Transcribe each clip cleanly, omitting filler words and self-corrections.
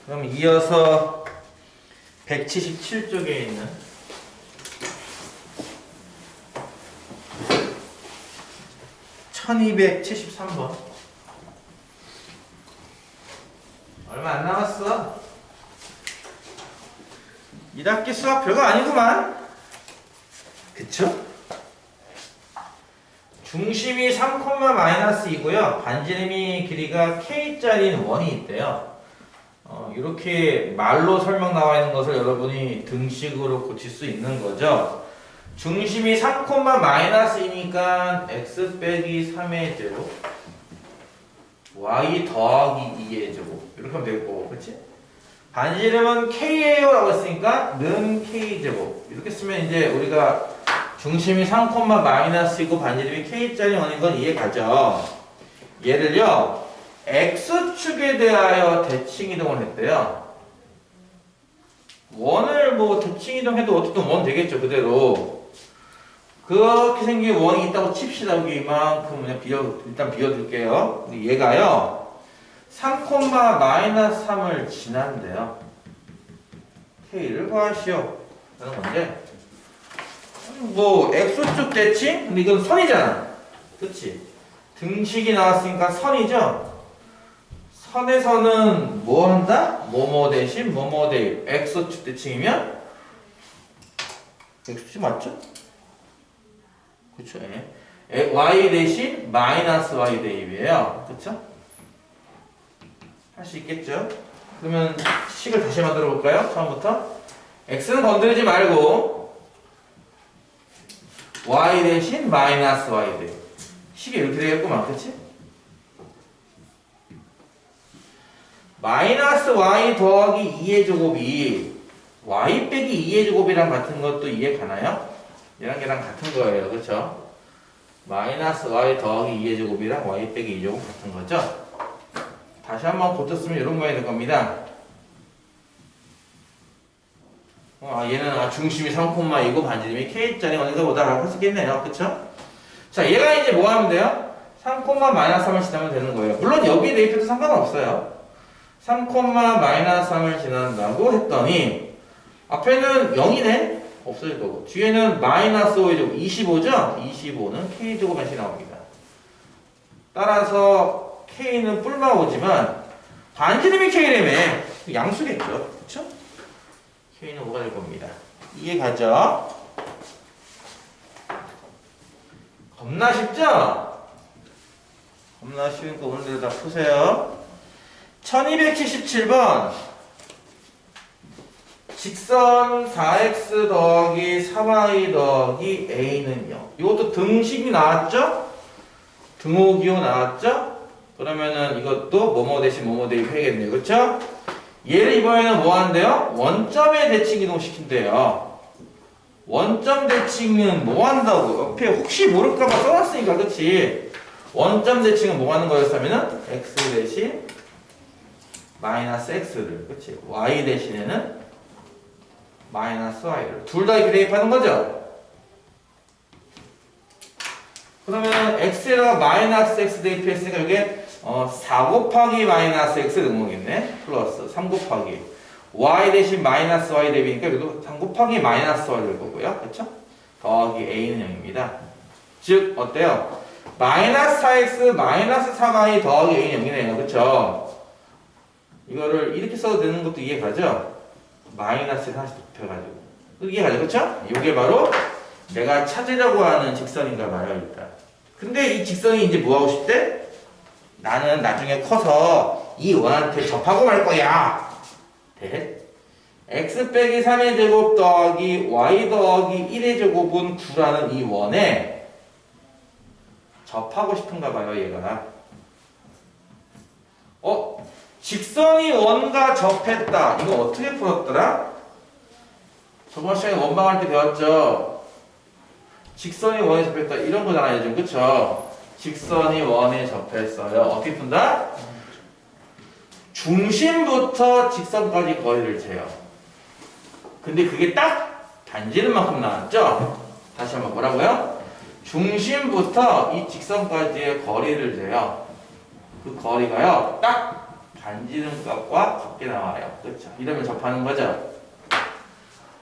그럼 이어서 177쪽에 있는 1273번. 얼마 안 남았어. 1학기 수학 별거 아니구만. 그쵸? 중심이 3,-2고요. 반지름이 길이가 k짜리인 원이 있대요. 이렇게 말로 설명 나와 있는 것을 여러분이 등식으로 고칠 수 있는 거죠. 중심이 3,-2니까 x 빼기 3의 제곱 y 더하기 2의 제곱 이렇게 하면 되고, 그치? 반지름은 k예요 라고 했으니까 는 k제곱 이렇게 쓰면 이제 우리가 중심이 3,-이고 반지름이 k짜리 원인 건 이해 가죠. 얘를요 x축에 대하여 대칭 이동을 했대요. 원을 뭐 대칭 이동해도 어쨌든 원 되겠죠. 그대로 그렇게 생긴 원이 있다고 칩시다. 여기 이만큼 그냥 일단 비워둘게요. 근데 얘가요 3,-3을 지난대요. k를 구하시오 라는 건데, 뭐 x축 대칭? 근데 이건 선이잖아. 그치? 등식이 나왔으니까 선이죠? 선에서는 뭐 한다? 뭐뭐 대신 뭐뭐 대입. x축 대칭이면 x축 맞죠? 그쵸? 예. y 대신 마이너스 y 대입이에요. 그쵸? 할 수 있겠죠? 그러면 식을 다시 만들어 볼까요? 처음부터 x는 건드리지 말고 y 대신 마이너스 y 대입. 식이 이렇게 되겠구만. 그치? 마이너스 y 더하기 2의 제곱이 y 빼기 2의 제곱이랑 같은 것도 이해 가나요? 얘랑 얘랑 같은 거예요. 그쵸? 마이너스 y 더하기 2의 제곱이랑 y 빼기 2 제곱 같은 거죠? 다시 한번 고쳤으면 이런 모양이 될 겁니다. 얘는 중심이 3,이고 반지름이 k짜리 원인가 보다라고 할 수 있겠네요. 그쵸? 자, 얘가 이제 뭐 하면 돼요? 3,-3을 지나면 되는 거예요. 물론 여기에 대입해도 상관없어요. 3,-3을 지난다고 했더니 앞에는 0이네? 없어질 거고, 뒤에는 마이너스 5의 제곱 25죠? 25는 k제곱만씩 나옵니다. 따라서 k는 뿔마 5지만 반지름이 k라며 양수겠죠? 그쵸? k는 5가 될 겁니다. 이해 가죠? 겁나 쉽죠? 겁나 쉬우니까 오늘대로 다 푸세요. 1277번. 직선 4x 더하기 4y 더하기 a는 0. 이것도 등식이 나왔죠? 등호기호 나왔죠? 그러면은 이것도 뭐뭐 대신 뭐뭐 대입해야겠네요. 그쵸? 얘를 이번에는 뭐 한대요? 원점에 대칭 이동시킨대요. 원점 대칭은 뭐 한다고? 옆에 혹시 모를까봐 써놨으니까, 그치? 원점 대칭은 뭐 하는 거였냐면은 x 대신 마이너스 x를, 그치? y 대신에는 마이너스 y를 둘 다 이렇게 대입하는 거죠? 그러면 x에다가 마이너스 x 대입했으니까 이게 4 곱하기 마이너스 x 등목이네. 플러스 3 곱하기 y 대신 마이너스 y 대비니까 여기도 3 곱하기 마이너스 y 될 거고요. 그쵸? 더하기 a는 0입니다. 즉 어때요? 마이너스 4x 마이너스 3y 더하기 a는 0이네요. 그쵸? 이거를 이렇게 써도 되는 것도 이해 가죠? 마이너스에 하나씩 곱해가지고 이해 가죠? 그쵸? 이게 바로 내가 찾으려고 하는 직선인가 봐요. 일단 근데 이 직선이 이제 뭐 하고 싶대? 나는 나중에 커서 이 원한테 접하고 말 거야. x 빼기 3의 제곱 더하기 y 더하기 1의 제곱은 9라는 이 원에 접하고 싶은가 봐요. 얘가 직선이 원과 접했다. 이거 어떻게 풀었더라? 저번 시간에 원방할 때 배웠죠? 직선이 원에 접했다. 이런 거잖아요. 지금 그쵸? 직선이 원에 접했어요. 어떻게 푼다? 중심부터 직선까지 거리를 재요. 근데 그게 딱 반지름만큼 나왔죠? 다시 한번 뭐라고요? 중심부터 이 직선까지의 거리를 재요. 그 거리가요, 딱 반지름 값과 같게 나와요. 그렇죠? 이러면 접하는 거죠.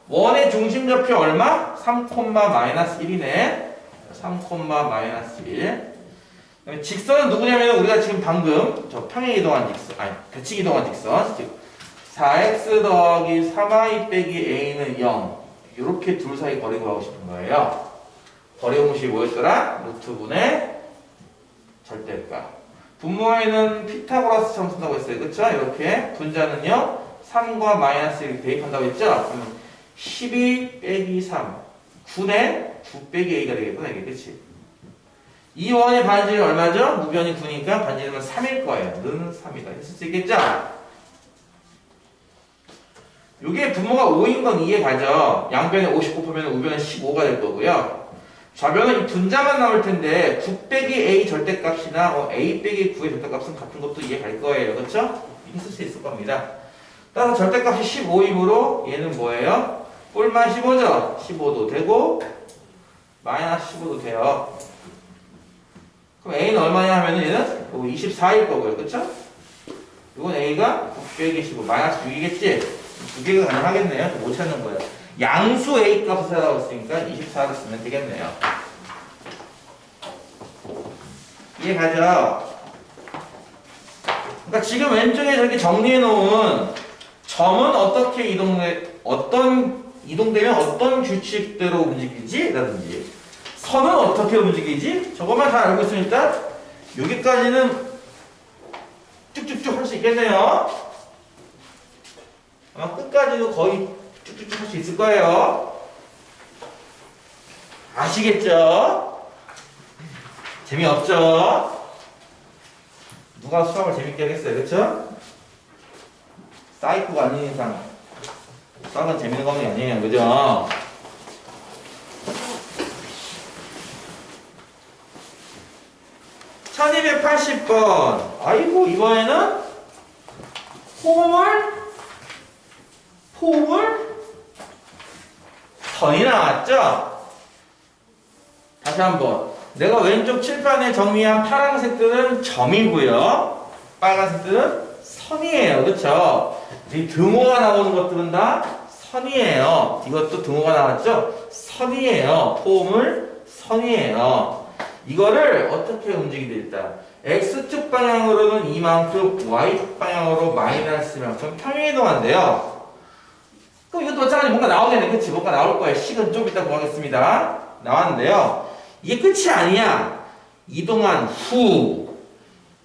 원의 중심좌표 얼마? 3, 마이너스 1이네. 3, 마이너스 1. 직선은 누구냐면 우리가 지금 방금 저 평행 이동한 직선, 아니 대칭 이동한 직선, 즉 4x 더하기 3y 빼기 a는 0. 이렇게 둘 사이 거리 구하고 싶은 거예요. 거리 공식이 뭐였더라? 루트분의 절대값. 분모에는 피타고라스처럼 쓴다고 했어요. 그쵸? 이렇게 분자는요 3과 마이너스 이렇게 대입한다고 했죠? 그러면 12 빼기 3 9네 9 빼기 a가 되겠구나 이게. 그치? 이 원의 반지름 얼마죠? 무변이 9니까 반지름은 3일 거예요. 는 3이다. 했을 수 있겠죠? 이게 분모가 5인 건 이해가죠? 양변에 50 곱하면 우변은 15가 될 거고요. 좌변은 이 분자만 나올 텐데 9 빼기 a 절대값이나 a 빼기 9의 절대값은 같은 것도 이해갈 거예요. 그렇죠? 있을 수 있을 겁니다. 따라서 절대값이 15이므로 얘는 뭐예요? 꼴만 15죠? 15도 되고 마이너스 15도 돼요. 그럼 a는 얼마냐 하면은 얘는 24일 거고요. 그렇죠? 이건 a가 9 빼기 15 마이너스 6이겠지? 두 개가 가능하겠네요. 못 찾는 거예요. 양수 a 값을 찾아라고 했으니까 24를 쓰면 되겠네요. 이해가죠? 그러니까 지금 왼쪽에 저렇게 정리해 놓은 점은 어떻게 이동되면 어떤 규칙대로 움직이지? 라든지 선은 어떻게 움직이지? 저것만 다 알고 있으면 일단 여기까지는 쭉쭉쭉 할 수 있겠네요. 끝까지도 거의 쭉쭉쭉 할 수 있을 거예요. 아시겠죠? 재미없죠? 누가 수학을 재밌게 하겠어요. 그쵸? 사이코가 아닌 이상 수학은 재밌는 건 아니에요. 그죠? (1280번) 아이고 이번에는 폼을 선이 나왔죠? 다시 한번 내가 왼쪽 칠판에 정리한 파란색들은 점이고요 빨간색들은 선이에요. 그쵸? 이 등호가 나오는 것들은 다 선이에요. 이것도 등호가 나왔죠? 선이에요. 폼을 선이에요. 이거를 어떻게 움직이게 일단 X축 방향으로는 이만큼 Y축 방향으로 마이너스만큼 평행이동한대요. 그럼 이것도 마찬가지 뭔가 나오겠네. 그치? 뭔가 나올 거예요. 식은 좀 이따 구하겠습니다. 나왔는데요. 이게 끝이 아니야. 이동한 후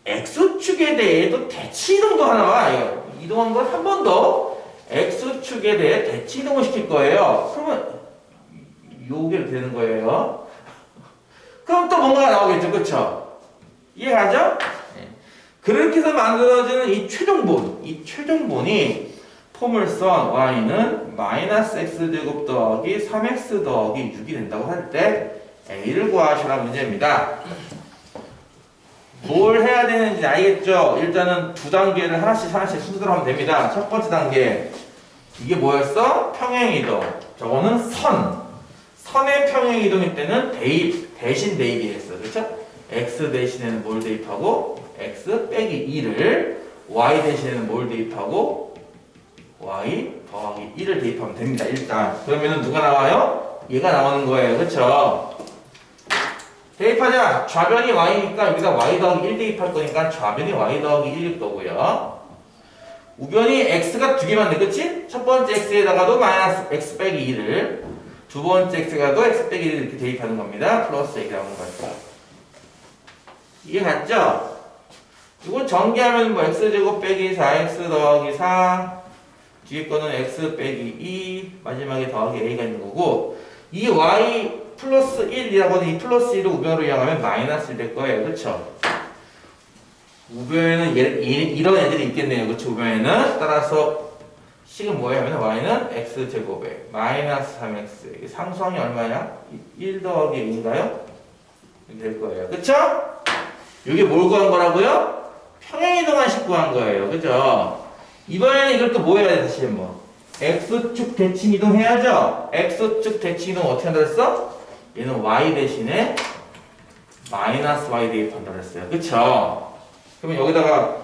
X축에 대해도 대치이동도 하나 와요. 이동한 걸 한 번 더 X축에 대해 대치이동을 시킬 거예요. 그러면 요게 되는 거예요. 그럼 또 뭔가가 나오겠죠. 그쵸? 이해가죠? 네. 그렇게 해서 만들어지는 이 최종본이 포물선 y는 마이너스 x제곱 더하기 3x 더하기 6이 된다고 할 때 a를 구하시라 문제입니다. 뭘 해야 되는지 알겠죠? 일단은 두 단계를 하나씩 순서대로 하면 됩니다. 첫 번째 단계 이게 뭐였어? 평행이동. 저거는 선의 평행이동일 때는 대신 대입이겠어. 그렇죠? x 대신에는 뭘 대입하고 x 빼기 2를 y 대신에는 뭘 대입하고 y 더하기 1을 대입하면 됩니다. 일단 그러면은 누가 나와요? 얘가 나오는 거예요. 그렇죠? 대입하자. 좌변이 y니까 여기다 y 더하기 1 대입할 거니까 좌변이 y 더하기 1일 거고요. 우변이 x가 두 개만 돼. 그치? 첫 번째 x에다가도 마이너스 x 빼기 2를 두 번째 x에다가도 x 빼기 1을 이렇게 대입하는 겁니다. 플러스 얘기 나오는 거죠. 이해 갔죠? 이건 전개하면 뭐 x제곱 빼기 4x 더하기 4 뒤에 거는 x 빼기 2 마지막에 더하기 a가 있는 거고 이 y 플러스 1이라고 하는 이 플러스 1을 우변으로 이용하면 마이너스 1 될 거예요. 그쵸? 우변에는 이런 애들이 있겠네요. 그쵸? 우변에는 따라서 식은 뭐예요? 하면 y는 x제곱에 마이너스 3x 이게 상수항이 얼마냐? 1 더하기 2인가요? 이렇게 될 거예요. 그쵸? 이게 뭘 구한 거라고요? 평행이동한식 구한 거예요. 그죠? 이번에는 이걸 또 뭐 해야 돼? 다시 한번 x축 대칭 이동 해야죠? x축 대칭 이동 어떻게 한다 그랬어? 얘는 y 대신에 마이너스 y 대입한다 그랬어요. 그쵸? 그러면 여기다가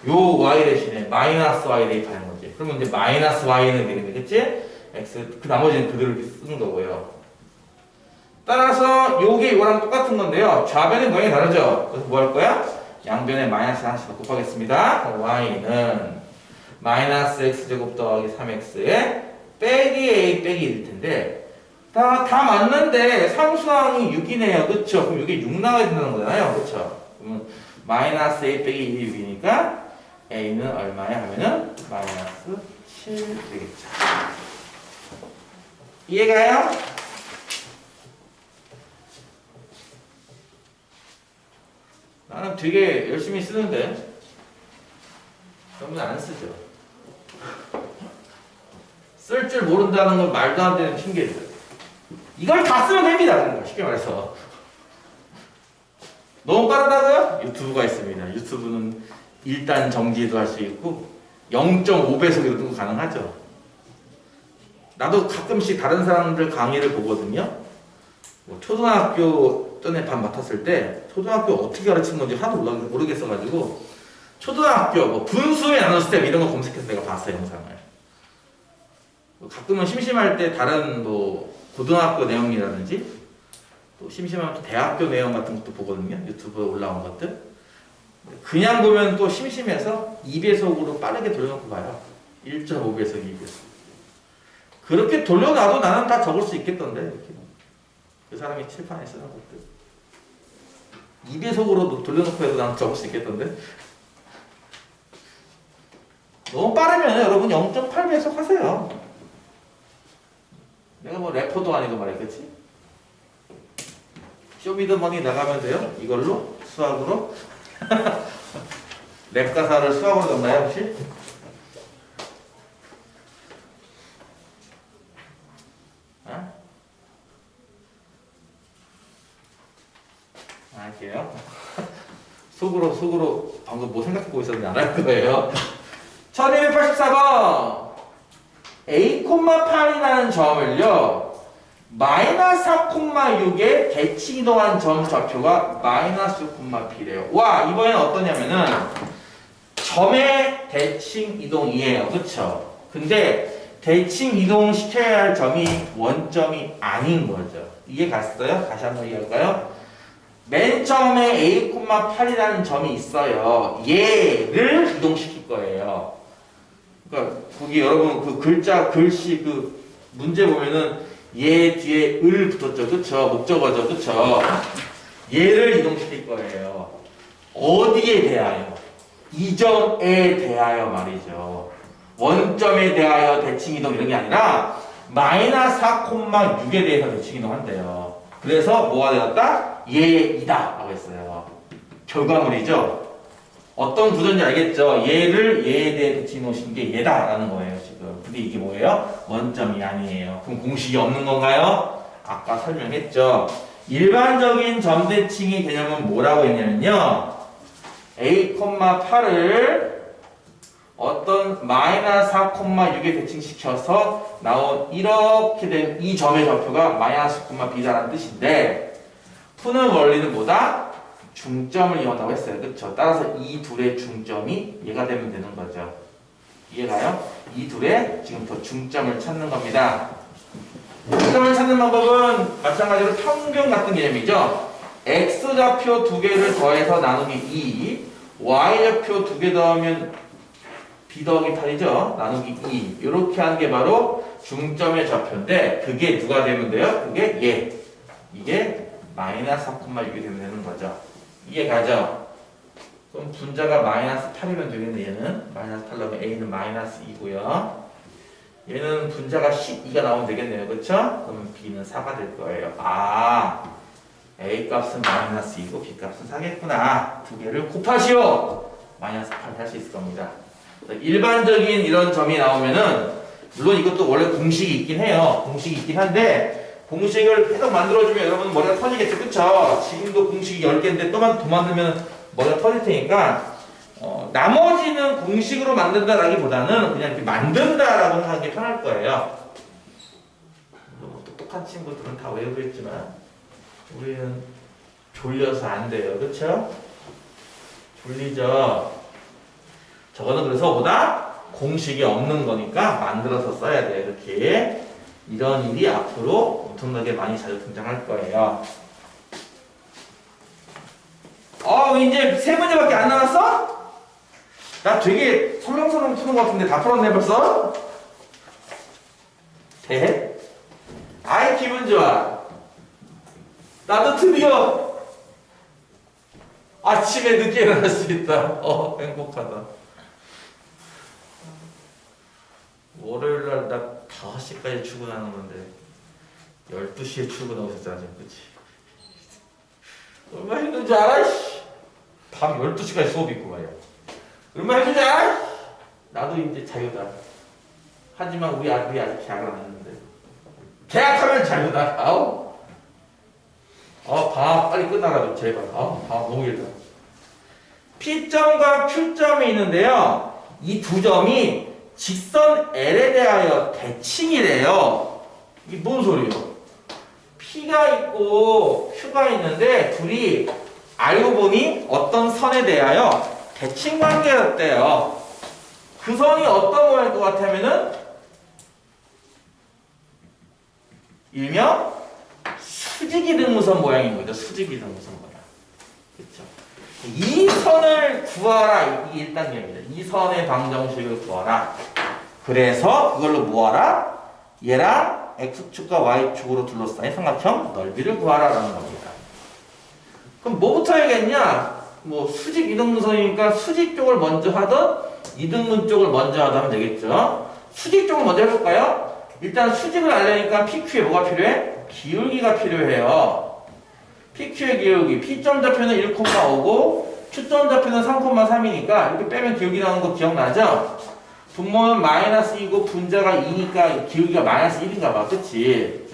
요 y 대신에 마이너스 y 대입하는 거지. 그러면 이제 마이너스 y는 되겠네, 그치? x 그 나머지는 그대로 이렇게 쓰는 거고요. 따라서 요게 이거랑 똑같은 건데요. 좌변의 모양이 다르죠. 그래서 뭐 할 거야? 양변에 마이너스 하나씩 더 곱하겠습니다. y는 마이너스 x제곱 더하기 3x에 빼기 a 빼기 1일 텐데 다 맞는데 상수항이 6이네요. 그쵸? 그럼 이게 6 나와야 된다는 거잖아요. 그쵸? 그러면 마이너스 a 빼기 1이 6이니까 a는 얼마야 하면은 마이너스 7 되겠죠. 이해가요? 나는 되게 열심히 쓰는데 여러분 안 쓰죠. 쓸 줄 모른다는 건 말도 안 되는 핑계죠. 이걸 다 쓰면 됩니다. 쉽게 말해서. 너무 빠르다고요? 유튜브가 있습니다. 유튜브는 일단 정지도 할 수 있고 0.5배속으로도 가능하죠. 나도 가끔씩 다른 사람들 강의를 보거든요. 뭐 초등학교 전에 반 맡았을 때 초등학교 어떻게 가르치는 건지 하나도 모르겠어가지고 초등학교 뭐 분수의 나눗 스텝 이런 거 검색해서 내가 봤어요, 영상을. 가끔은 심심할 때 다른 뭐 고등학교 내용이라든지 또 심심하면 또 대학교 내용 같은 것도 보거든요. 유튜브에 올라온 것들. 그냥 보면 또 심심해서 2배속으로 빠르게 돌려놓고 봐요. 1.5배속, 2배속. 그렇게 돌려놔도 나는 다 적을 수 있겠던데. 이렇게. 그 사람이 칠판에 쓰는 것들. 2배속으로 돌려놓고 해도 나는 적을 수 있겠던데. 너무 빠르면 여러분 0.8배속 하세요. 내가 뭐 래퍼도 아니고 말이야, 그치? 쇼미더머니 나가면 돼요? 이걸로? 수학으로? 랩 가사를 수학으로 적나요, 혹시? 아? 할게요. 속으로 방금 뭐 생각하고 있었는데 안 할 거예요. 1284번 a,8이라는 점을요 마이너스 4,6의 대칭 이동한 점 좌표가 마이너스 6,p래요. 와, 이번에는 어떠냐면은 점의 대칭 이동이에요. 그쵸? 근데 대칭 이동 시켜야 할 점이 원점이 아닌 거죠. 이해 갔어요? 다시 한번 이해할까요? 맨 처음에 a,8이라는 점이 있어요. 얘를 이동시킬 거예요. 그러니까 거기 여러분 그 글씨 그 문제 보면은 얘 뒤에 을 붙었죠. 그쵸? 목적어죠. 그쵸? 얘를 이동시킬 거예요. 어디에 대하여? 이 점에 대하여 말이죠. 원점에 대하여 대칭 이동 이런 게 아니라 마이너스 4,6에 대해서 대칭 이동한대요. 그래서 뭐가 되었다? 얘이다 라고 했어요. 결과물이죠. 어떤 구조인지 알겠죠? 얘를 얘에 대해 대칭 이동시킨 게 얘다 라는 거예요, 지금. 근데 이게 뭐예요? 원점이 아니에요. 그럼 공식이 없는 건가요? 아까 설명했죠. 일반적인 점 대칭의 개념은 뭐라고 했냐면요. a,8을 어떤 마이너스 4,6에 대칭시켜서 나온 이렇게 된 이 점의 좌표가 마이너스 9,b다라는 뜻인데 푸는 원리는 뭐다? 중점을 이용한다고 했어요. 그쵸? 따라서 이 둘의 중점이 얘가 되면 되는 거죠. 이해가요? 이 둘의 지금부터 중점을 찾는 겁니다. 중점을 찾는 방법은 마찬가지로 평균 같은 개념이죠. x좌표 두 개를 더해서 나누기 2, y좌표 두 개 더하면 b 더하기 8이죠. 나누기 2. 이렇게 하는 게 바로 중점의 좌표인데 그게 누가 되면 돼요? 그게 얘. 이게 마이너스 4,6이 되면 되는 거죠. 이해가죠? 그럼 분자가 마이너스 8이면 되겠네. 얘는 마이너스 8 나오면 a는 마이너스 2고요. 얘는 분자가 12가 나오면 되겠네요. 그쵸? 그러면 b는 4가 될 거예요. 아, a 값은 마이너스 2고 b 값은 4겠구나. 두 개를 곱하시오. 마이너스 8 할 수 있을 겁니다. 일반적인 이런 점이 나오면은 물론 이것도 원래 공식이 있긴 해요. 공식이 있긴 한데 공식을 계속 만들어주면 여러분 머리가 터지겠죠. 그쵸? 지금도 공식이 10개인데 또 만들면 머리가 터질 테니까 나머지는 공식으로 만든다라기보다는 그냥 이렇게 만든다라고 하는 게 편할 거예요. 뭐 똑똑한 친구들은 다 외우고 있지만 우리는 졸려서 안 돼요. 그쵸? 졸리죠? 저거는 그래서 보다 공식이 없는 거니까 만들어서 써야 돼. 이렇게. 이런 일이 앞으로 엄청나게 많이 자주 등장할 거예요. 이제 세 문제밖에 안 남았어? 나 되게 설렁설렁 푸는 것 같은데 다 풀었네 벌써? 대? 아이 기분 좋아. 나도 드디어 아침에 늦게 일어날 수 있다. 행복하다. 월요일날 나 5시까지 출근하는 건데 12시에 출근하고 있었잖아 지금. 그치? 얼마나 힘든지 알아? 밤 12시까지 수업 있고 말이야. 얼마나 힘든지 알아? 나도 이제 자유다. 하지만 우리 아들이 아직 계약을 안 했는데 계약하면 자유다. 방학 빨리 끝나가지고 제발. 방학 너무 길다. P점과 Q점이 있는데요. 이 두 점이 직선 L에 대하여 대칭이래요. 이게 뭔 소리예요? P가 있고 Q가 있는데 둘이 알고 보니 어떤 선에 대하여 대칭 관계였대요. 그 선이 어떤 모양일 것 같으면은 일명 수직이등무선 모양인 거죠. 수직이등무선 모양. 그렇죠? 이 선을 구하라. 이게 1단계입니다. 이 선의 방정식을 구하라. 그래서 그걸로 뭐하라? 얘랑 X축과 Y축으로 둘러싸인 삼각형 넓이를 구하라라는 겁니다. 그럼 뭐부터 해야겠냐? 수직 이등분선이니까 수직 쪽을 먼저 하든 이등분 쪽을 먼저 하든 하면 되겠죠? 수직 쪽을 먼저 해볼까요? 일단 수직을 알려니까 PQ에 뭐가 필요해? 기울기가 필요해요. PQ의 기울기, P점 좌표는 1,5고 Q점 좌표는 3,3이니까 이렇게 빼면 기울기 나오는 거 기억나죠? 분모는 -2고 분자가 2니까 기울기가 -1인가 봐. 그치?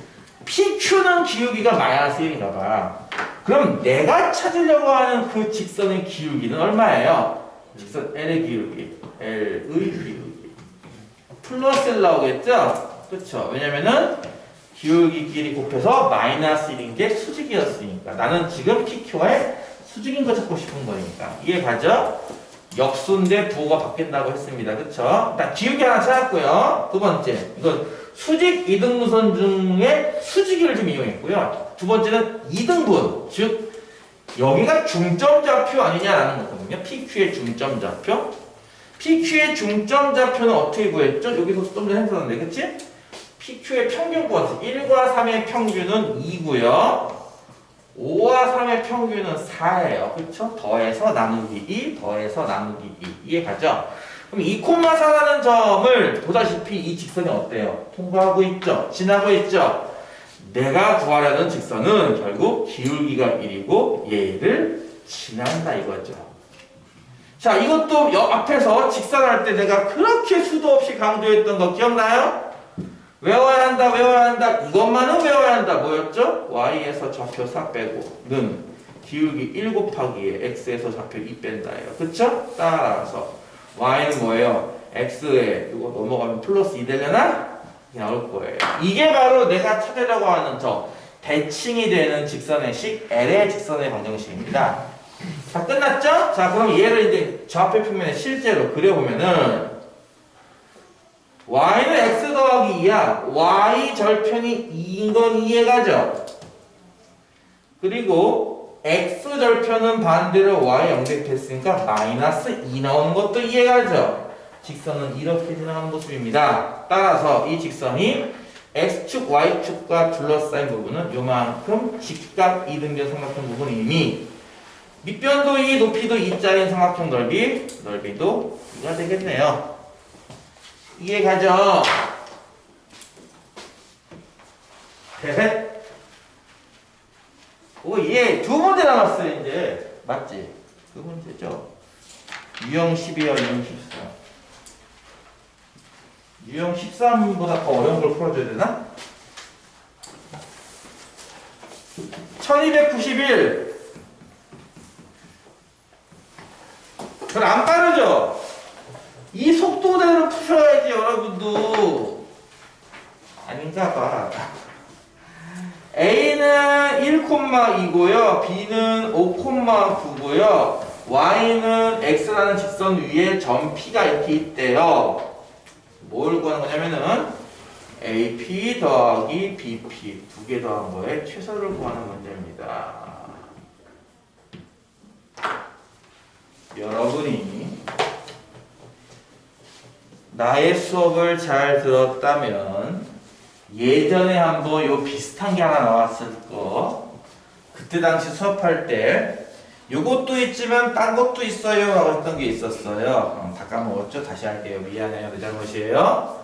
PQ는 기울기가 -1인가 봐. 그럼 내가 찾으려고 하는 그 직선의 기울기는 얼마예요? 직선 L의 기울기, L의 기울기 플러스 1 나오겠죠? 그쵸? 왜냐면은 기울기끼리 곱해서 -1인 게 수직이었으니까 나는 지금 PQ의 수직인 거 찾고 싶은 거니까 이해 가죠? 역수인데 부호가 바뀐다고 했습니다. 그쵸? 일단 기울기 하나 찾았고요. 두 번째, 이건 수직 이등분선 중에 수직을 좀 이용했고요. 두 번째는 이등분, 즉 여기가 중점 좌표 아니냐라는 거거든요. PQ의 중점 좌표. PQ의 중점 좌표는 어떻게 구했죠? 여기서 좀 전에 했었는데, 그치? PQ의 평균 구하세요. 1과 3의 평균은 2고요. 5와 3의 평균은 4예요. 그쵸? 더해서 나누기 2, 더해서 나누기 2. 이해가죠? 그럼 2,4라는 점을 보다시피 이 직선이 어때요? 통과하고 있죠? 지나고 있죠? 내가 구하려는 직선은 결국 기울기가 1이고 얘를 지난다 이거죠. 자, 이것도 앞에서 직선할 때 내가 그렇게 수도 없이 강조했던 거 기억나요? 외워야 한다, 외워야 한다. 이것만은 외워야 한다. 뭐였죠? Y에서 좌표 4 빼고 는 기울기 1 곱하기에 X에서 좌표 2 뺀다예요. 그쵸? 따라서 Y는 뭐예요? X에 이거 넘어가면 플러스 2 되려나? 나올 거예요. 이게 바로 내가 찾으려고 하는 저 대칭이 되는 직선의 식 L의 직선의 방정식입니다. 자, 끝났죠? 자, 그럼 얘를 이제 좌표 표면에 실제로 그려보면은 Y는 X 더하기 2야. Y 절편이 2인 건 이해가죠? 그리고 X 절편은 반대로 Y 영대했으니까 -2 나오는 것도 이해가죠? 직선은 이렇게 지나가는 모습입니다. 따라서 이 직선이 X축, Y축과 둘러싸인 부분은 요만큼 직각 이등변 삼각형 부분이니 밑변도 2, 높이도 2짜리인 삼각형 넓이도 2가 되겠네요. 이해가죠? 예, 두 문제 남았어요, 이제. 맞지? 두 문제죠. 유형 12와 유형 14. 유형 13보다 더 어려운 걸 풀어줘야 되나? 1291. 그럼 안 빠르죠? 이 속도대로 푸셔야지, 여러분도. 아닌가 봐. A는 1,2고요. B는 5,9고요. y는 x라는 직선 위에 점 p가 이렇게 있대요. 뭘 구하는 거냐면은 AP 더하기 BP 두 개 더한 거에 최소를 구하는 문제입니다. 여러분이 나의 수업을 잘 들었다면 예전에 한번 요 비슷한 게 하나 나왔을 거 그때 당시 수업할 때 요것도 있지만 딴 것도 있어요 라고 했던 게 있었어요. 다 까먹었죠? 다시 할게요. 미안해요. 내 잘못이에요.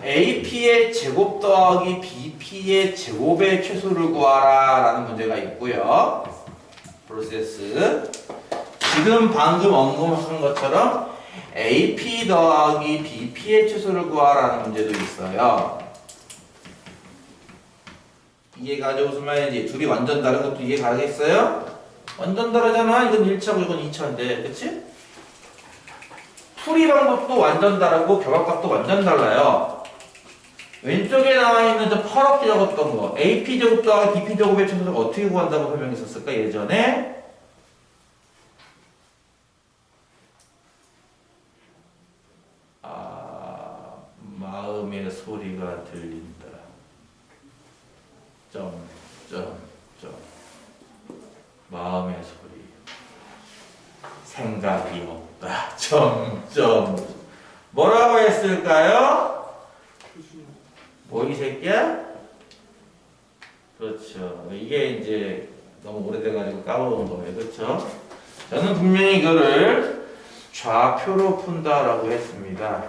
AP의 제곱 더하기 BP의 제곱의 최소를 구하라 라는 문제가 있고요. 프로세스 지금 방금 언급한 것처럼 AP 더하기 BP의 최소를 구하라는 문제도 있어요. 이해가죠? 무슨 말인지. 둘이 완전 다른 것도 이해 가겠어요? 완전 다르잖아. 이건 1차고 이건 2차인데 그치? 풀이 방법도 완전 다르고 결합값도 완전 달라요. 왼쪽에 나와있는 저 퍼렇게 적었던 거 AP제곱 더하기 BP제곱의 최소를 어떻게 구한다고 설명했었을까 예전에? 마음의 소리가 들린다. 마음의 소리. 생각이 없다. 뭐라고 했을까요? 뭐 이 새끼야? 그렇죠. 이게 이제 너무 오래돼가지고 까먹은 거예요. 그렇죠? 저는 분명히 이거를 좌표로 푼다라고 했습니다.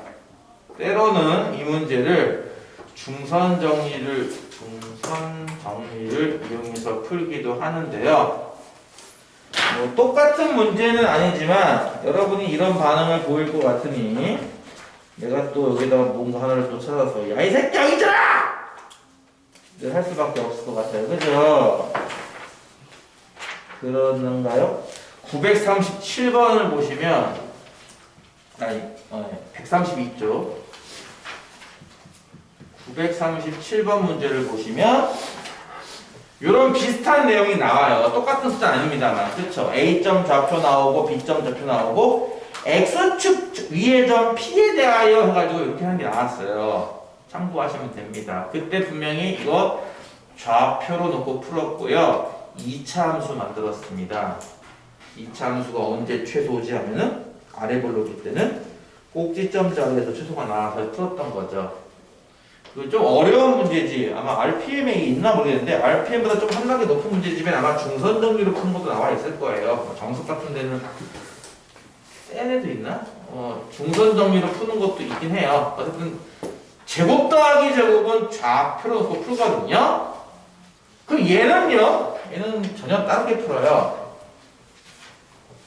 때로는 이 문제를 중선 정리를 이용해서 풀기도 하는데요. 뭐 똑같은 문제는 아니지만 여러분이 이런 반응을 보일 것 같으니 내가 또 여기다 뭔가 하나를 또 찾아서 야 이 새끼 여기 있잖아! 할 수밖에 없을 것 같아요. 그죠? 그러는가요? 937번을 보시면 132쪽 937번 문제를 보시면 이런 비슷한 내용이 나와요. 똑같은 숫자 아닙니다만 그렇죠? A점 좌표 나오고 B점 좌표 나오고 X축 위의 점 P에 대하여 해가지고 이렇게 하는 게 나왔어요. 참고하시면 됩니다. 그때 분명히 이거 좌표로 놓고 풀었고요. 2차 함수 만들었습니다. 2차 함수가 언제 최소지 하면은 아래 블록일 때는 꼭지점 자리에서 최소가 나와서 풀었던 거죠. 그 좀 어려운 문제지. 아마 RPM에 있나 모르겠는데 RPM보다 좀 한단계 높은 문제집에 아마 중선 정리로 푸는 것도 나와 있을 거예요. 정석 같은 데는 센 애도 있나? 중선 정리로 푸는 것도 있긴 해요. 어쨌든 제곱 더하기 제곱은 좌표로 놓고 풀거든요. 그 얘는요. 얘는 전혀 다르게 풀어요.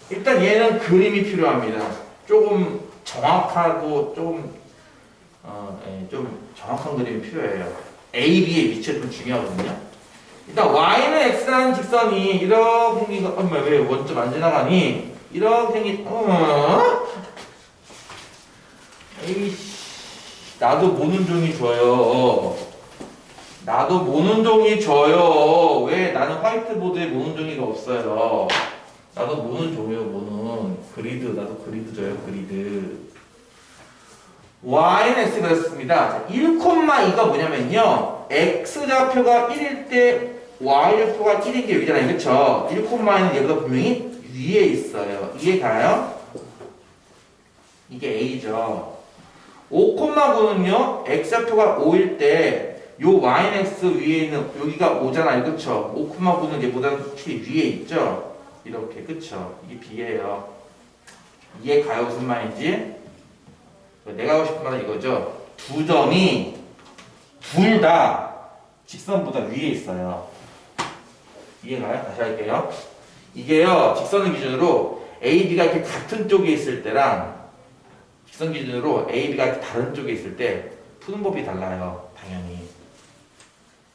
일단 얘는 그림이 필요합니다. 조금 정확하고 좀 정확한 그림이 필요해요. A, B의 위치가 좀 중요하거든요. 일단 Y는 X라는 직선이 이렇게 생긴 왜 원점 안 지나가니? 이렇게 생긴 에이씨 나도 모는 종이 줘요. 나도 모는 종이 줘요. 왜 나는 화이트보드에 모는 종이가 없어요. 나도 모는 줘요. 모는 그리드 나도 그리드 줘요. 그리드 y는 x 그랬습니다. 1,2가 뭐냐면요. x좌표가 1일 때 y좌표가 1인 게 여기잖아요. 그쵸? 1,2는 얘보다 분명히 위에 있어요. 이해 가요? 이게 a죠. 5,9는요. x좌표가 5일 때 요 yx 위에 있는 여기가 5잖아요. 그쵸? 5,9는 얘보다 확실히 위에 있죠? 이렇게. 그쵸? 이게 b예요. 이해 가요? 무슨 말인지? 내가 하고 싶은 말은 이거죠. 두 점이 둘 다 직선보다 위에 있어요. 이해가요? 다시 할게요. 이게요. 직선을 기준으로 A, B가 이렇게 같은 쪽에 있을 때랑 직선 기준으로 A, B가 이렇게 다른 쪽에 있을 때 푸는 법이 달라요. 당연히.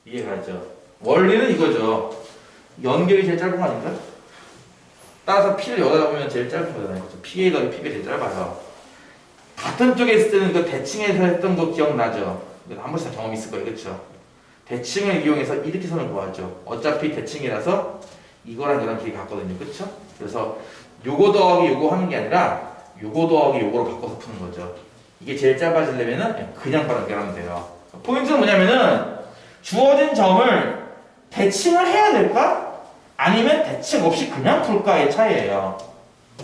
이해가죠? 원리는 이거죠. 연결이 제일 짧은 거 아닌가? 따라서 P를 여기다 보면 제일 짧은 거잖아요. 그렇죠? PA 더하기 PB가 제일 짧아요. 같은 쪽에 있을 때는 그 대칭에서 했던 거 기억나죠? 한 번씩 다 경험 있을 거예요. 그렇죠? 대칭을 이용해서 이렇게 선을 구하죠. 어차피 대칭이라서 이거랑 이거랑 길이 같거든요. 그쵸? 그래서 요거 더하기 요거 하는 게 아니라 요거 더하기 요거로 바꿔서 푸는 거죠. 이게 제일 짧아지려면은 그냥 바로 연결하면 돼요. 포인트는 뭐냐면은 주어진 점을 대칭을 해야 될까? 아니면 대칭 없이 그냥 풀까의 차이예요.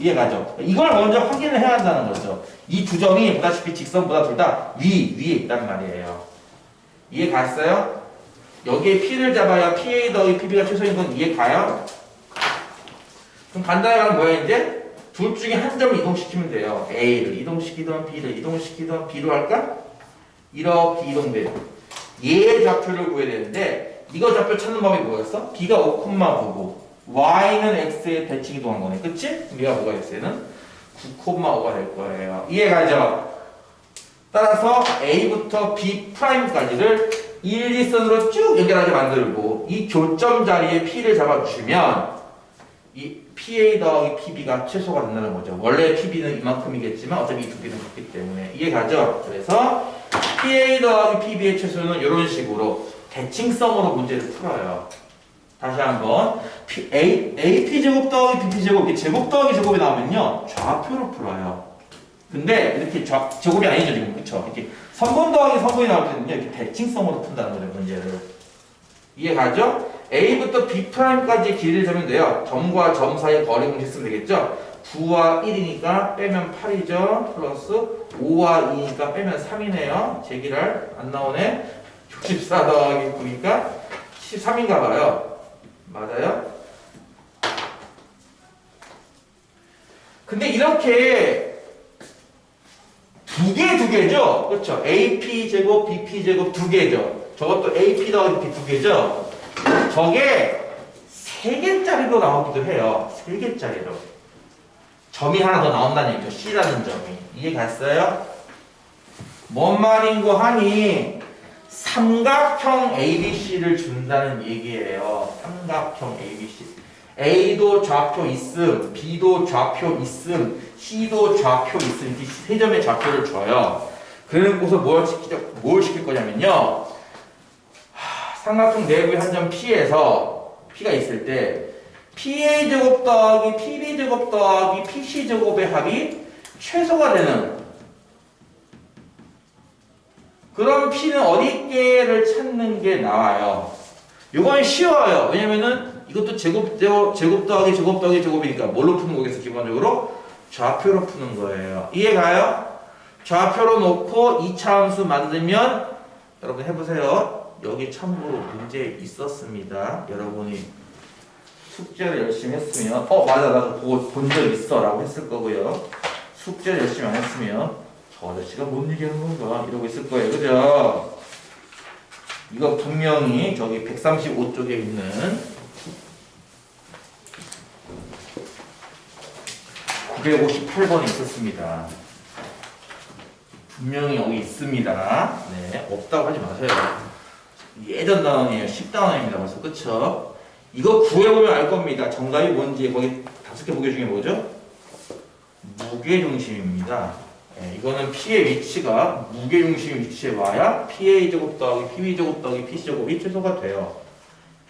이해가죠? 이걸 먼저 확인을 해야 한다는 거죠. 이 두 점이 보다시피 직선보다 둘 다 위에 있단 말이에요. 이해 갔어요? 여기에 P를 잡아야 PA 더하기 PB가 최소인 건 이해 가요? 그럼 간단하게 하면 뭐야 이제? 둘 중에 한 점을 이동시키면 돼요. A를 이동시키던 B를 이동시키던 B로 할까? 이렇게 이동돼요. 얘의 좌표를 구해야 되는데 이거 좌표 찾는 법이 뭐였어? B가 5,9고 Y는 X에 대칭 이동한 거네. 그치? 얘가 뭐가 됐어? 얘는 9,5가 될 거예요. 이해가죠? 따라서 A부터 B'까지를 1, 2선으로 쭉 연결하게 만들고 이 교점 자리에 P를 잡아주시면 이 PA 더하기 PB가 최소가 된다는 거죠. 원래 PB는 이만큼이겠지만 어차피 이 두 개는 같기 때문에 이해가죠? 그래서 PA 더하기 PB의 최소는 이런 식으로 대칭성으로 문제를 풀어요. 다시 한번 AP제곱 더하기 BP제곱 이렇게 제곱 더하기 제곱이 나오면요 좌표로 풀어요. 근데 이렇게 제곱이 아니죠 지금. 그쵸? 이렇게 선분 더하기 선분이 나올 때는요 이렇게 대칭성으로 푼다는 거죠 문제를. 이해가죠? A부터 B'까지 길이를 재면 돼요. 점과 점 사이의 거리 공식 쓰면 되겠죠? 9와 1이니까 빼면 8이죠. 플러스 5와 2니까 빼면 3이네요. 제기랄 안 나오네. 64 더하기 9니까 13인가 봐요. 맞아요? 근데 이렇게 두 개죠? 그렇죠? AP제곱, BP제곱 두 개죠? 저것도 AP 더하기 B 두 개죠? 저게 3개짜리로 나오기도 해요. 3개짜리로. 점이 하나 더 나온다는 얘기죠. C라는 점이. 이해 갔어요? 뭔 말인고 하니 삼각형 ABC를 준다는 얘기예요. 삼각형 ABC. A도 좌표 있음, B도 좌표 있음, C도 좌표 있음. 이렇게 세 점의 좌표를 줘요. 그래놓고서 뭘 시킬 거냐면요. 삼각형 내부의 한 점 P에서 P가 있을 때 PA제곱 더하기 PB제곱 더하기 PC제곱의 합이 최소가 되는 그럼 P는 어디께를 찾는 게 나와요. 이건 쉬워요. 왜냐면은 이것도 제곱 더하기 제곱 더하기 제곱이니까 뭘로 푸는 거겠어? 기본적으로 좌표로 푸는 거예요. 이해가요? 좌표로 놓고 2차 함수 만들면 여러분 해보세요. 여기 참고로 문제 있었습니다. 여러분이 숙제를 열심히 했으면 맞아 나도 그거 본 적 있어 라고 했을 거고요. 숙제를 열심히 안 했으면 저 아저씨가 뭔 얘기하는 건가 이러고 있을 거예요. 그죠? 이거 분명히 저기 135쪽에 있는 958번이 있었습니다. 분명히 여기 있습니다. 네, 없다고 하지 마세요. 예전 단원이에요. 10단원입니다. 벌써 그쵸? 이거 구해보면 알 겁니다. 정답이 뭔지 거기 5개 보기 중에 뭐죠? 무게중심입니다. 네, 이거는 P의 위치가 무게중심 위치에 와야 PA제곱 더하기 PB제곱 더하기 PC제곱이 최소가 돼요.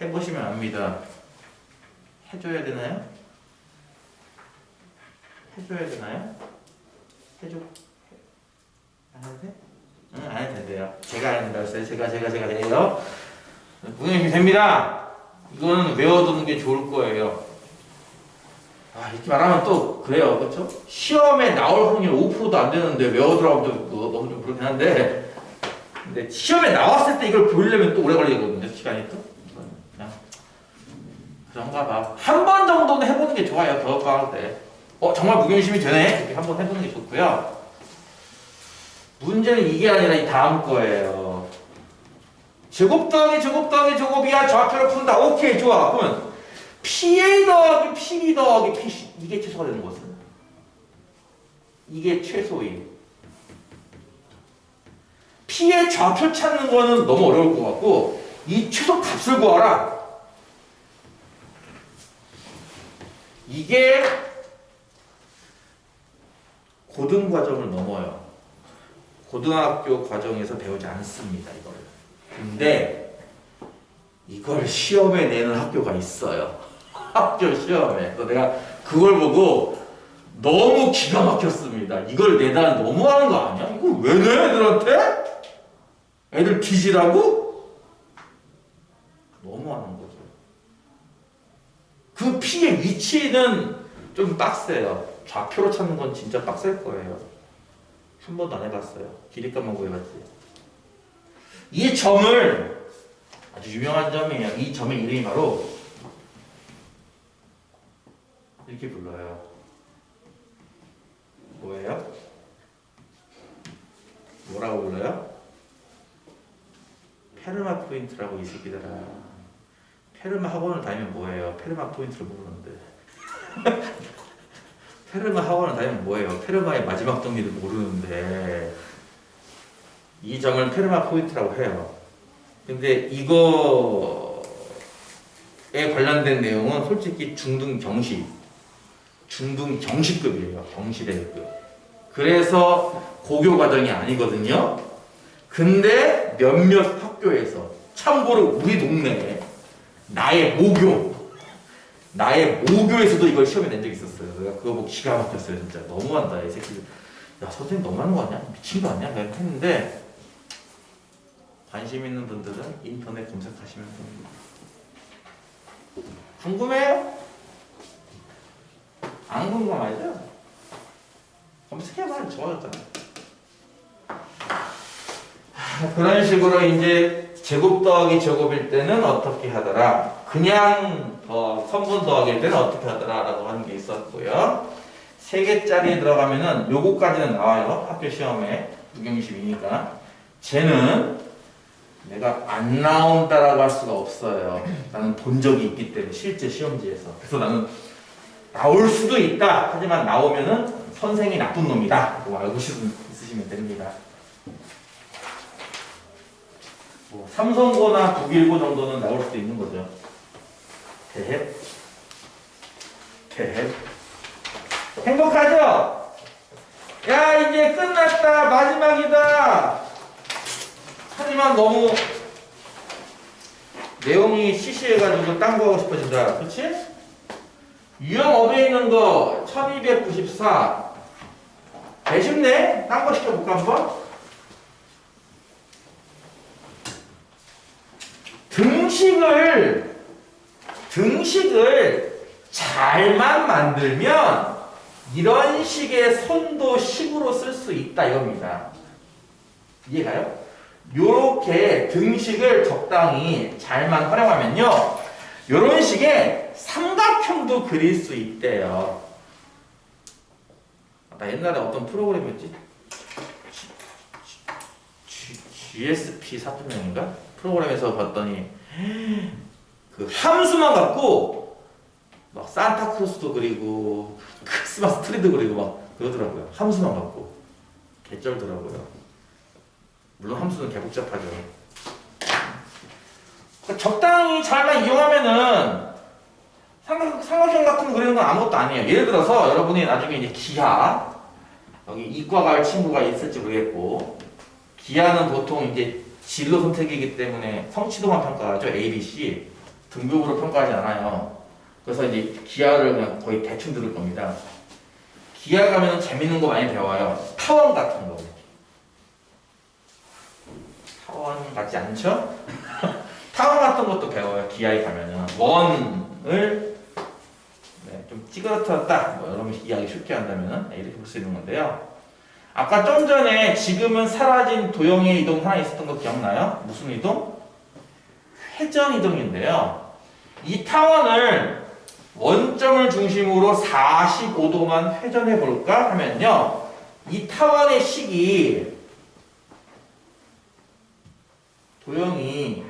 해보시면 압니다. 해줘야 되나요? 해줘야 되나요? 해줘. 안 해도 돼? 응, 안 해도 된대요. 제가 안 된다고 했어요. 제가 해요. 무게중심이 됩니다. 이거는 외워두는 게 좋을 거예요. 이렇게 말하면 또 그래요. 그렇죠? 시험에 나올 확률 5%도 안 되는데 외워두라고 하면 너무 좀 그렇긴 한데 근데 시험에 나왔을 때 이걸 보려면 또 오래 걸리거든요. 시간이 또. 그냥 그런가 봐. 한 번 정도는 해보는 게 좋아요. 겨울방학 때. 정말 무게중심이 되네? 이렇게 한번 해보는 게 좋고요. 문제는 이게 아니라 이 다음 거예요. 제곱 더하기 제곱이야 좌표를 푼다. 오케이 좋아. 그러면 PA 더하기 PB 더하기 PC 이게 최소가 되는 것은? 이게 최소인. P의 좌표 찾는 거는 너무 어려울 것 같고 이 최소 값을 구하라. 이게 고등과정을 넘어요. 고등학교 과정에서 배우지 않습니다. 이걸. 근데 이걸 시험에 내는 학교가 있어요. 학교 시험에. 그래서 내가 그걸 보고 너무 기가 막혔습니다. 이걸 내다 너무하는 거 아니야? 이걸 왜 내 애들한테? 애들 뒤지라고? 너무하는 거죠. 그 P의 위치는 좀 빡세요. 좌표로 찾는 건 진짜 빡셀 거예요. 한 번도 안 해봤어요. 기립값만 구해봤지. 이 점을 아주 유명한 점이에요. 이 점의 이름이 바로 이렇게 불러요. 뭐예요? 뭐라고 불러요? 페르마 포인트라고 이 새끼들아. 페르마 학원을 다니면 뭐예요? 페르마 포인트를 모르는데. 페르마 학원을 다니면 뭐예요? 페르마의 마지막 정리를 모르는데 이 점을 페르마 포인트라고 해요. 근데 이거에 관련된 내용은 솔직히 중등 경시급이에요. 경시대급. 그래서 고교 과정이 아니거든요. 근데 몇몇 학교에서 참고로 우리 동네에 나의 모교에서도 이걸 시험에 낸 적이 있었어요. 내가 그거 보고 기가 막혔어요. 진짜 너무한다 이 새끼들. 야 선생님 너무하는 거 아니야? 미친 거 아니야? 내가 했는데 관심 있는 분들은 인터넷 검색하시면 됩니다. 궁금해요? 안 궁금하죠? 검색해봐. 좋아졌잖아. 그런 식으로 이제 제곱 더하기 제곱일 때는 어떻게 하더라? 그냥 선분 더하기일 때는 어떻게 하더라? 라고 하는 게 있었고요. 3개짜리에 들어가면은 요거까지는 나와요. 학교 시험에. 유경심이니까. 쟤는 내가 안 나온다라고 할 수가 없어요. 나는 본 적이 있기 때문에 실제 시험지에서. 그래서 나는 나올 수도 있다. 하지만 나오면은 선생이 나쁜 놈이다. 뭐 알고 있으시면 됩니다. 뭐 삼성고나 독일고 정도는 나올 수도 있는 거죠. 대해. 행복하죠? 야 이제 끝났다. 마지막이다. 하지만 너무 내용이 시시해가지고 딴 거 하고 싶어진다. 그치? 유형 업에 있는 거 1294 배쉽네? 딴 거 시켜볼까 한번? 등식을 잘만 만들면 이런 식의 손도 식으로 쓸 수 있다 이겁니다. 이해가요? 요렇게 등식을 적당히 잘만 활용하면요 요런 식의 삼각형도 그릴 수 있대요. 나 옛날에 어떤 프로그램이었지? GSP 4.0인가? 프로그램에서 봤더니 그 함수만 갖고 막 산타크로스도 그리고 크리스마스 트리도 그리고 막 그러더라고요. 함수만 갖고 개쩔더라고요. 물론 함수는 개 복잡하죠. 적당히 잘만 이용하면은 삼각형 같은 거 그리는 건 아무것도 아니에요. 예를 들어서 여러분이 나중에 이제 기하 여기 이과 갈 친구가 있을지 모르겠고 기하는 보통 이제 진로 선택이기 때문에 성취도만 평가하죠. A, B, C 등급으로 평가하지 않아요. 그래서 이제 기하를 그냥 거의 대충 들을 겁니다. 기하 가면 재밌는 거 많이 배워요. 타원 같은 거. 타원 같지 않죠? 타원 같은 것도 배워요. 기하에 가면은 원을 좀 찌그러뜨렸다. 뭐 여러분 이야기 쉽게 한다면은 이렇게 볼 수 있는 건데요. 아까 좀 전에 지금은 사라진 도형의 이동 하나 있었던 거 기억나요? 무슨 이동? 회전 이동인데요. 이 타원을 원점을 중심으로 45도만 회전해 볼까 하면요. 이 타원의 식이 도형이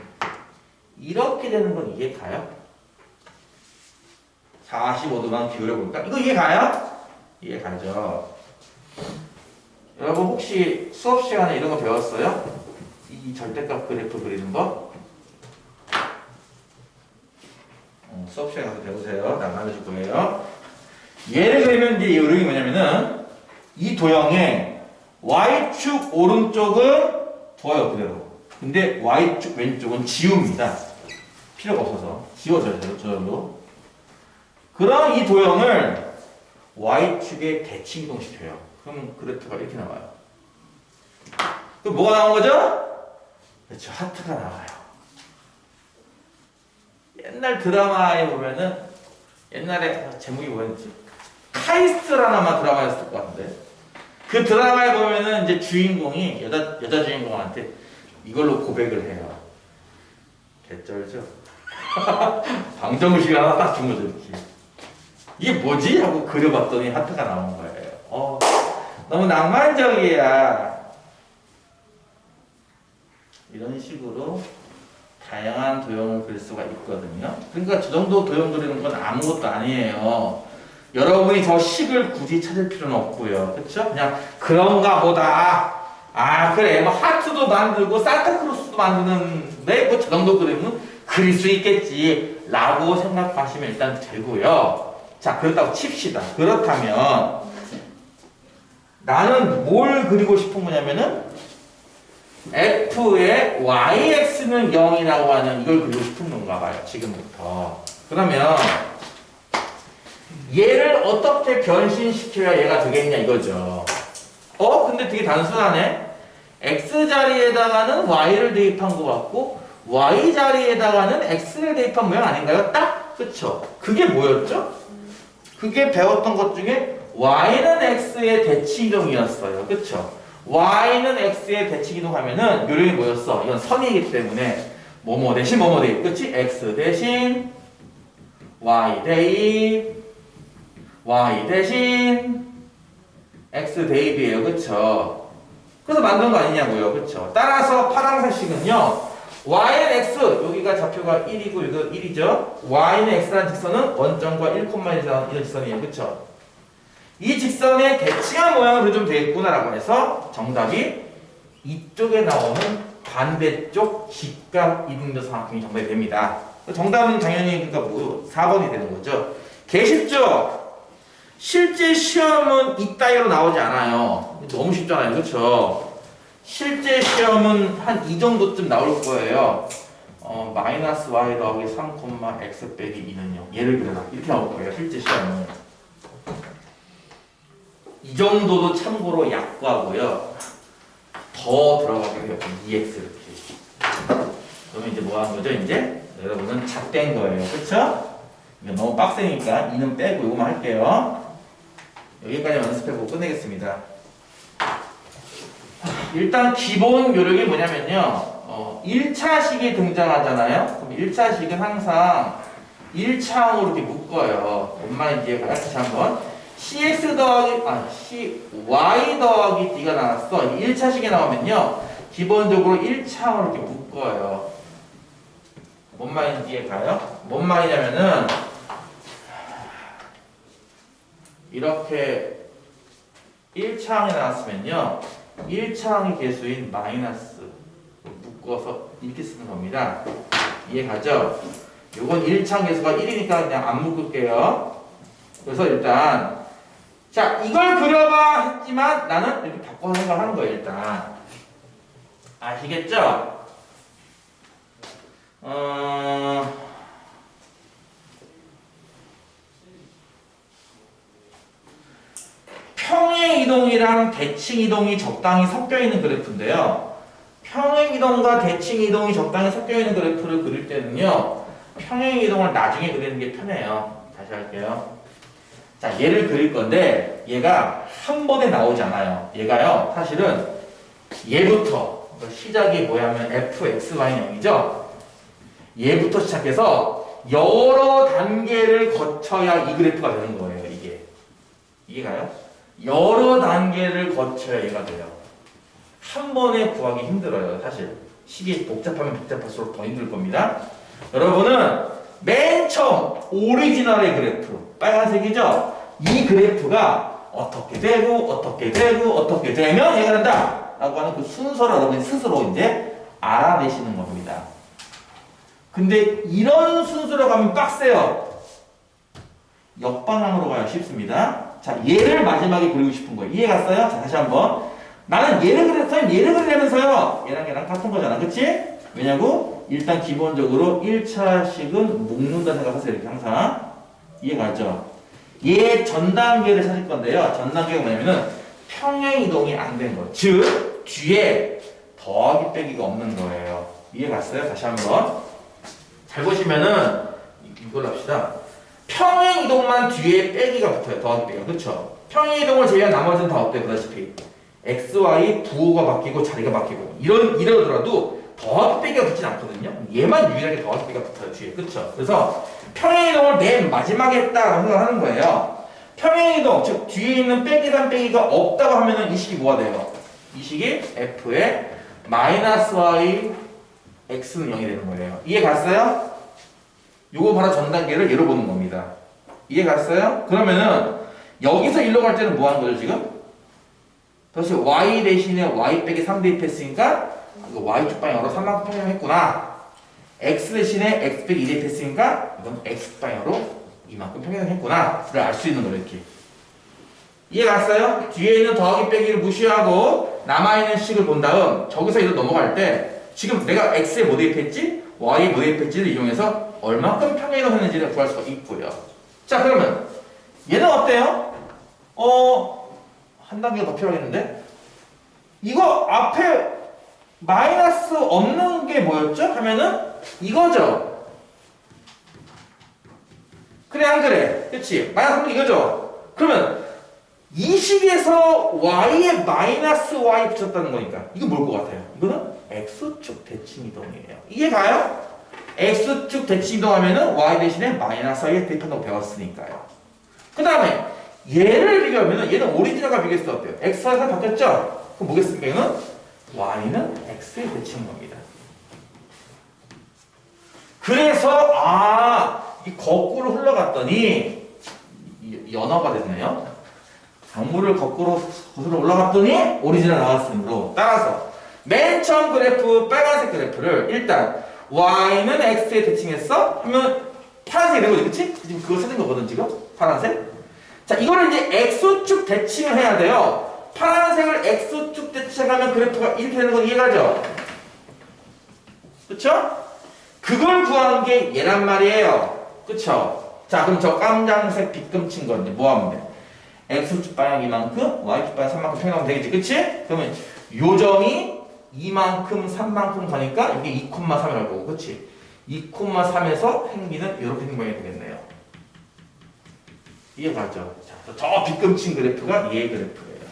이렇게 되는 건 이해 가요? 45도만 기울여 볼까? 이거 이해 가요? 이해 가죠. 여러분 혹시 수업 시간에 이런 거 배웠어요? 이 절대값 그래프 그리는 거? 수업 시간에 가서 배우세요. 나 알려줄 거예요. 예를 들면 이제 이 요령이 뭐냐면은 이 도형의 Y축 오른쪽은 둬요 그대로. 근데 Y축 왼쪽은 지웁니다. 필요가 없어서 지워져요. 저절로. 그럼 이 도형을 y축에 대칭 이동시켜요. 그러면 그래프가 이렇게 나와요. 그럼 뭐가 나온 거죠? 그렇죠. 하트가 나와요. 옛날 드라마에 보면은 옛날에 제목이 뭐였지? 카이스트라는 아마 드라마였을 것 같은데 그 드라마에 보면은 이제 주인공이 여자 주인공한테 이걸로 고백을 해요. 개쩔죠? 방정식 하나 딱 준 거죠, 이렇게. 이게 뭐지? 하고 그려봤더니 하트가 나온 거예요. 너무 낭만적이야. 이런 식으로 다양한 도형을 그릴 수가 있거든요. 그러니까 저 정도 도형 그리는 건 아무것도 아니에요. 여러분이 저 식을 굳이 찾을 필요는 없고요. 그렇죠? 그냥 그런가 보다. 아 그래 뭐 하트도 만들고 산타크로스도 만드는데 뭐 저 정도 그리면 그릴 수 있겠지 라고 생각하시면 일단 되고요. 자 그렇다고 칩시다. 그렇다면 나는 뭘 그리고 싶은 거냐면은 f의 yx는 0이라고 하는 이걸 그리고 싶은 건가 봐요. 지금부터. 그러면 얘를 어떻게 변신시켜야 얘가 되겠냐 이거죠. 근데 되게 단순하네. x 자리에다가는 y를 대입한 것 같고 y 자리에다가는 x를 대입한 모양 아닌가요? 딱? 그쵸? 그게 뭐였죠? 그게 배웠던 것 중에 y는 x의 대칭이동이었어요. 그쵸? y는 x의 대칭이동하면은 요령이 뭐였어? 이건 선이기 때문에 뭐뭐 대신 뭐뭐 대입. 그치? x 대신 y 대입 y 대신 x 대입이에요. 그쵸? 그래서 만든 거 아니냐고요. 그쵸? 따라서 파란색식은요. y는 x, 여기가 좌표가 1이고 이거 1이죠? y는 x라는 직선은 원점과 1,1이라는 이런 직선이에요. 그쵸? 이 직선의 대칭한 모양으로 좀 되겠구나라고 해서 정답이 이쪽에 나오는 반대쪽 직각 이등변 삼각형이 정답이 됩니다. 정답은 당연히 그러니까 뭐 4번이 되는 거죠. 개 쉽죠? 실제 시험은 이따위로 나오지 않아요. 너무 쉽잖아요. 그렇죠? 실제 시험은 한 이 정도쯤 나올 거예요. 마이너스 y 더하기 3, x 빼기 2는요. 예를 들어서 이렇게 나올 거예요. 실제 시험은. 이 정도도 참고로 약과고요. 더 들어가게 해요. 2x 이렇게. 그러면 이제 뭐 하는 거죠? 이제 여러분은 잣된 거예요. 그렇죠? 너무 빡세니까 2는 빼고 이거만 할게요. 여기까지 연습해보고 끝내겠습니다. 일단 기본 요령이 뭐냐면요. 1차식이 등장하잖아요. 그럼 1차식은 항상 1차항으로 이렇게 묶어요. 뭔 말인지 다시 한번. cx 더하기, cy 더하기 d가 나왔어. 1차식에 나오면요. 기본적으로 1차항으로 이렇게 묶어요. 뭔 말인지 이해가요? 뭔 말이냐면은 이렇게 1차항이 나왔으면요. 1차항의 개수인 마이너스 묶어서 이렇게 쓰는 겁니다. 이해가죠? 요건 1차항 개수가 1이니까 그냥 안 묶을게요. 그래서 일단 자 이걸 그려봐 했지만 나는 이렇게 바꿔서 생각하는 거예요. 일단 아시겠죠? 평행이동이랑 대칭이동이 적당히 섞여있는 그래프인데요. 평행이동과 대칭이동이 적당히 섞여있는 그래프를 그릴 때는요. 평행이동을 나중에 그리는 게 편해요. 다시 할게요. 자, 얘를 그릴 건데 얘가 한 번에 나오지 않아요. 얘가요. 사실은 얘부터 시작이 뭐냐면 fxy는 0이죠. 얘부터 시작해서 여러 단계를 거쳐야 이 그래프가 되는 거예요. 이해가요? 여러 단계를 거쳐야 얘가 돼요. 한 번에 구하기 힘들어요. 사실 식이 복잡하면 복잡할수록 더 힘들 겁니다. 여러분은 맨 처음 오리지널의 그래프 빨간색이죠? 이 그래프가 어떻게 되고 어떻게 되고 어떻게 되면 얘가 된다 라고 하는 그 순서를 여러분이 스스로 이제 알아내시는 겁니다. 근데 이런 순서로 가면 빡세요. 역방향으로 가야 쉽습니다. 자, 얘를 마지막에 그리고 싶은 거예요. 이해 갔어요? 자, 다시 한번. 나는 얘를 그렸어요. 얘를 그리면서요. 얘랑 같은 거잖아. 그치? 왜냐고? 일단 기본적으로 1차식은 묶는다 생각하세요. 이렇게 항상. 이해가죠? 얘 전 단계를 찾을 건데요. 전 단계가 뭐냐면은 평행 이동이 안 된 거. 즉 뒤에 더하기 빼기가 없는 거예요. 이해갔어요? 다시 한번 잘 보시면은 이걸로 합시다. 평행 이동만 뒤에 빼기가 붙어요. 더하기 빼기가. 그렇죠? 평행 이동을 제외한 나머지는 다 어때요? 보다시피 x, y 부호가 바뀌고 자리가 바뀌고 이러더라도 더하기 빼기가 붙진 않거든요. 얘만 유일하게 더하기 빼기가 붙어요. 뒤에. 그렇죠? 그래서 평행 이동을 맨 마지막에 했다고 생각하는 거예요. 평행 이동, 즉 뒤에 있는 빼기란 빼기가 없다고 하면은 이 식이 뭐가 돼요? 이 식이 f의 마이너스 y x는 0이 되는 거예요. 이해 갔어요? 요거 바로 전 단계를 예로 보는 겁니다. 이해 갔어요? 그러면은 여기서 1로 갈 때는 뭐 하는 거죠 지금? 다시 y 대신에 y 빼기 3 대입했으니까 이거 y축 방향으로 3만큼 평행했구나. x 대신에 x 빼기 2 대입했으니까 이건 x 방향으로 이만큼 평행했구나 를 알 수 있는 거예요. 이렇게. 이해 갔어요? 뒤에 있는 더하기 빼기를 무시하고 남아있는 식을 본 다음 저기서 이로 넘어갈 때 지금 내가 x에 뭐 대입했지? y에 뭐 대입했지를 이용해서 얼마큼 평행을 했는지를 구할 수가 있고요. 자 그러면 얘는 어때요? 한 단계가 더 필요하겠는데? 이거 앞에 마이너스 없는 게 뭐였죠? 하면은 이거죠. 그래 안 그래? 그치? 마이너스 없는 게 이거죠? 그러면 이 식에서 y에 마이너스 y 붙였다는 거니까 이거 뭘 것 같아요? 이거는 x축 대칭 이동이에요. 이해 가요? x축 대칭 이동하면은 y 대신에 마이너스 y에 대입한다고 배웠으니까요. 그 다음에 얘를 비교하면은 얘는 오리지널과 비교했을 때 어때요? x와 3 바뀌었죠? 그럼 뭐겠습니까? 얘는 y는 x에 대칭인 겁니다. 그래서 이 거꾸로 흘러갔더니 연어가 됐네요. 강물을 거꾸로 거슬러 올라갔더니 오리지널 나왔으므로 따라서 맨 처음 그래프 빨간색 그래프를 일단 y는 x에 대칭했어? 하면 파란색이 된 거지, 그치? 지금 그거 찾은 거거든 지금? 파란색? 자 이거를 이제 x축 대칭을 해야 돼요. 파란색을 x축 대칭하면 그래프가 이렇게 되는 건 이해가죠? 그쵸? 그걸 구하는 게 얘란 말이에요. 그쵸? 자 그럼 저 깜장색 빗금친 건데 뭐 하면 돼? x축 방향 이만큼, y축 방향 3만큼 평행하면 되겠지, 그치? 그러면 요 점이 2만큼, 3만큼 가니까 이게 2,3일 거고, 그치? 2,3에서 행비는 이렇게 행방이 되겠네요. 이해가죠? 자, 저 빗금친 그래프가 얘 그래프예요.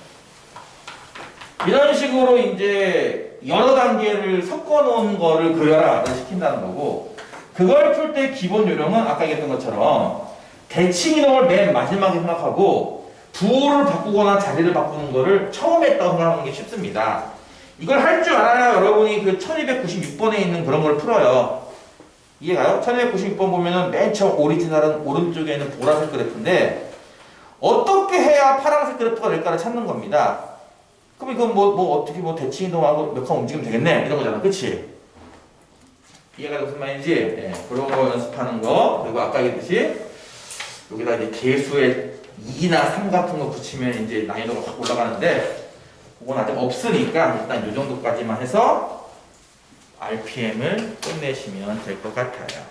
이런 식으로 이제 여러 단계를 섞어 놓은 거를 그려라를 시킨다는 거고, 그걸 풀 때 기본 요령은 아까 얘기했던 것처럼 대칭 이동을 맨 마지막에 생각하고 부호를 바꾸거나 자리를 바꾸는 거를 처음에 했다고 생각하는 게 쉽습니다. 이걸 할 줄 알아야 여러분이 그 1296번에 있는 그런 걸 풀어요. 이해가요? 1296번 보면은 맨 처음 오리지널은 오른쪽에 있는 보라색 그래프인데 어떻게 해야 파란색 그래프가 될까를 찾는 겁니다. 그럼 이건 어떻게 대칭 이동하고 몇 칸 움직이면 되겠네? 이런 거잖아. 그치? 이해가 무슨 말인지? 네, 그런 거 연습하는 거. 그리고 아까 얘기했듯이 여기다 이제 개수의 2나 3 같은 거 붙이면 이제 난이도가 확 올라가는데 그건 아직 없으니까 일단 이 정도까지만 해서 RPM을 끝내시면 될 것 같아요.